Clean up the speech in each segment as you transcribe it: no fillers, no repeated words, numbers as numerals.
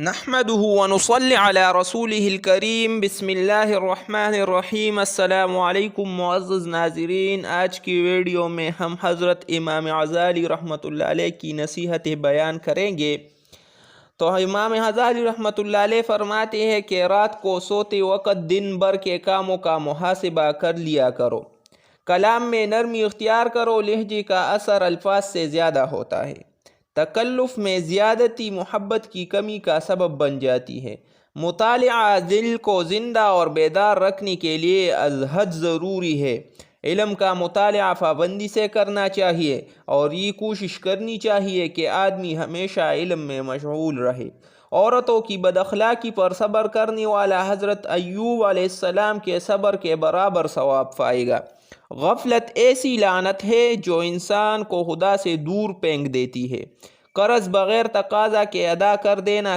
نحمده ونصلي على رسوله الکریم بسم اللہ الرحمن الرحیم۔ السلام علیکم معزز ناظرین، آج کی ویڈیو میں ہم حضرت امام غزالی رحمۃ اللہ علیہ کی نصیحتیں بیان کریں گے۔ تو امام غزالی رحمۃ اللہ علیہ فرماتے ہیں کہ رات کو سوتے وقت دن بھر کے کاموں کا محاسبہ کر لیا کرو، کلام میں نرمی اختیار کرو، لہجے کا اثر الفاظ سے زیادہ ہوتا ہے، تکلف میں زیادتی محبت کی کمی کا سبب بن جاتی ہے، مطالعہ دل کو زندہ اور بیدار رکھنے کے لیے از حد ضروری ہے، علم کا مطالعہ پابندی سے کرنا چاہیے اور یہ کوشش کرنی چاہیے کہ آدمی ہمیشہ علم میں مشغول رہے۔ عورتوں کی بد اخلاقی پر صبر کرنے والا حضرت ایوب علیہ السلام کے صبر کے برابر ثواب پائے گا۔ غفلت ایسی لعنت ہے جو انسان کو خدا سے دور پھینک دیتی ہے۔ قرض بغیر تقاضا کے ادا کر دینا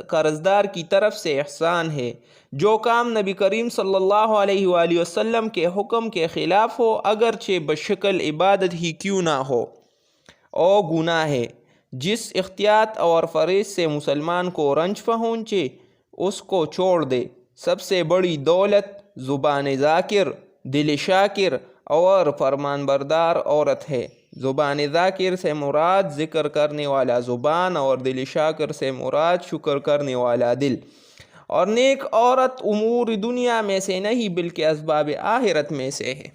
قرضدار کی طرف سے احسان ہے۔ جو کام نبی کریم صلی اللہ علیہ وآلہ وسلم کے حکم کے خلاف ہو، اگرچہ بشکل عبادت ہی کیوں نہ ہو، او گناہ ہے۔ جس احتیاط اور فریض سے مسلمان کو رنج پہنچے اس کو چھوڑ دے۔ سب سے بڑی دولت زبان ذاکر، دل شاکر اور فرمان بردار عورت ہے۔ زبان ذاکر سے مراد ذکر کرنے والا زبان اور دل شاکر سے مراد شکر کرنے والا دل۔ اور نیک عورت امور دنیا میں سے نہیں بلکہ اسباب آخرت میں سے ہے۔